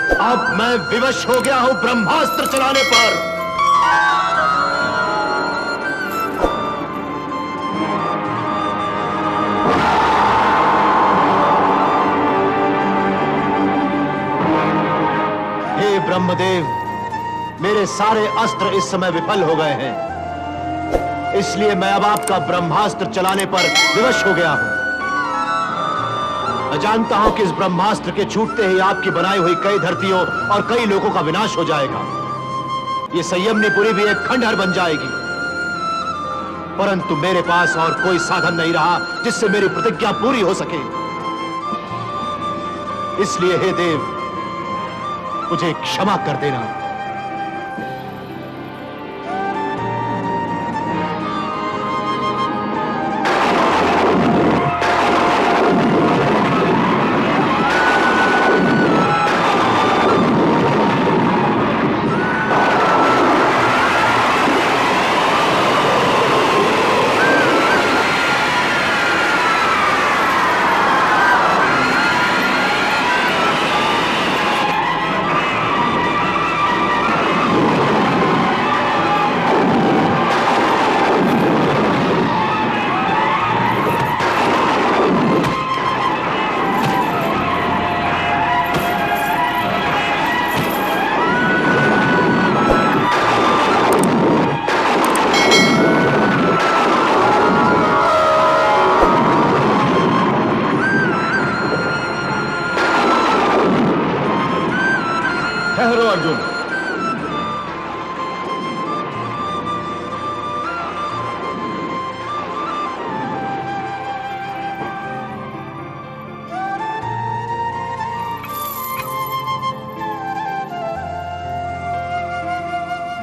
अब मैं विवश हो गया हूं ब्रह्मास्त्र चलाने पर। हे ब्रह्मदेव, मेरे सारे अस्त्र इस समय विफल हो गए हैं, इसलिए मैं अब आपका ब्रह्मास्त्र चलाने पर विवश हो गया हूं। मैं जानता हूं कि इस ब्रह्मास्त्र के छूटते ही आपकी बनाई हुई कई धरतियों और कई लोगों का विनाश हो जाएगा। ये संयमनीपुरी भी एक खंडहर बन जाएगी। परंतु मेरे पास और कोई साधन नहीं रहा जिससे मेरी प्रतिज्ञा पूरी हो सके। इसलिए हे देव, मुझे क्षमा कर देना। अर्जुन,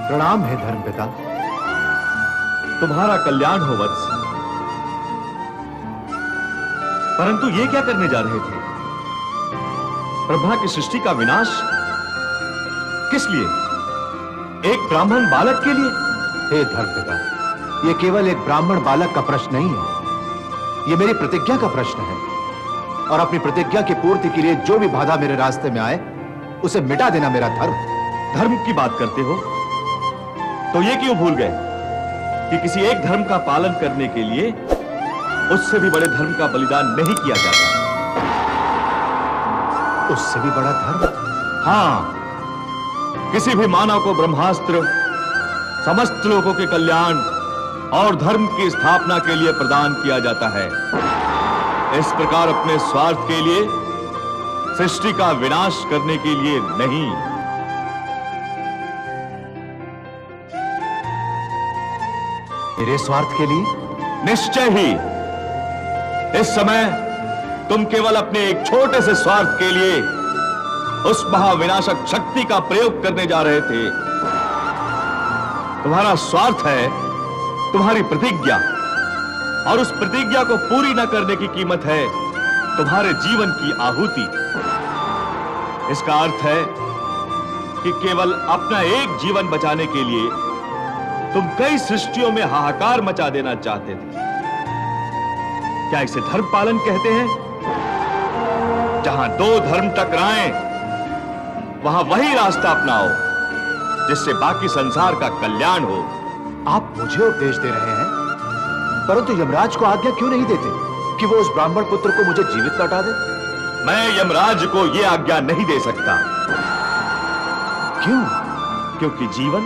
प्रणाम है धर्मपिता। तुम्हारा कल्याण हो वत्स। परंतु ये क्या करने जा रहे थे? ब्रह्मा की सृष्टि का विनाश किस लिए? एक ब्राह्मण बालक के लिए? हे धर्मपिता, यह केवल एक ब्राह्मण बालक का प्रश्न नहीं है, यह मेरी प्रतिज्ञा का प्रश्न है। और अपनी प्रतिज्ञा की पूर्ति के लिए जो भी बाधा मेरे रास्ते में आए, उसे मिटा देना मेरा धर्म। धर्म की बात करते हो तो ये क्यों भूल गए कि किसी एक धर्म का पालन करने के लिए उससे भी बड़े धर्म का बलिदान नहीं किया जाता। उससे भी बड़ा धर्म? हां, किसी भी मानव को ब्रह्मास्त्र समस्त लोगों के कल्याण और धर्म की स्थापना के लिए प्रदान किया जाता है। इस प्रकार अपने स्वार्थ के लिए, सृष्टि का विनाश करने के लिए नहीं। मेरे स्वार्थ के लिए? निश्चय ही। इस समय तुम केवल अपने एक छोटे से स्वार्थ के लिए उस महाविनाशक शक्ति का प्रयोग करने जा रहे थे। तुम्हारा स्वार्थ है तुम्हारी प्रतिज्ञा, और उस प्रतिज्ञा को पूरी न करने की कीमत है तुम्हारे जीवन की आहुति। इसका अर्थ है कि केवल अपना एक जीवन बचाने के लिए तुम कई सृष्टियों में हाहाकार मचा देना चाहते थे। क्या इसे धर्म पालन कहते हैं? जहां दो धर्म टकराएं, वहां वही रास्ता अपनाओ जिससे बाकी संसार का कल्याण हो। आप मुझे उपदेश दे रहे हैं, परंतु यमराज को आज्ञा क्यों नहीं देते कि वो उस ब्राह्मण पुत्र को मुझे जीवित लौटा दे? मैं यमराज को यह आज्ञा नहीं दे सकता। क्यों? क्योंकि जीवन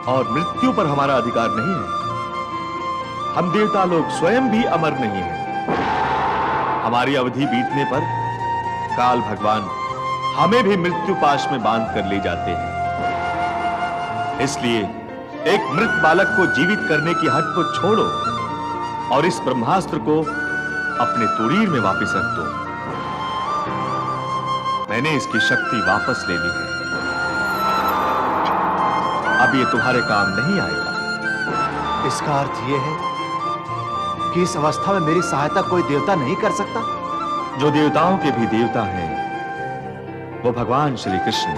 और मृत्यु पर हमारा अधिकार नहीं है। हम देवता लोग स्वयं भी अमर नहीं हैं। हमारी अवधि बीतने पर काल भगवान हमें भी मृत्यु पाश में बांध कर ले जाते हैं। इसलिए एक मृत बालक को जीवित करने की हट को छोड़ो और इस ब्रह्मास्त्र को अपने तुरीर में वापस रख दो। मैंने इसकी शक्ति वापस ले ली है। अब ये तुम्हारे काम नहीं आएगा। इसका अर्थ यह है कि इस अवस्था में मेरी सहायता कोई देवता नहीं कर सकता? जो देवताओं के भी देवता हैं, वो भगवान श्री कृष्ण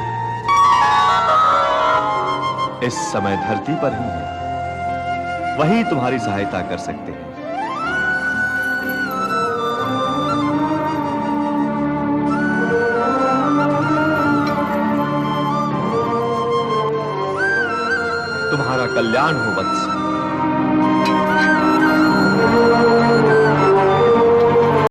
इस समय धरती पर ही है। वही तुम्हारी सहायता कर सकते हैं। तुम्हारा कल्याण हो वत्स।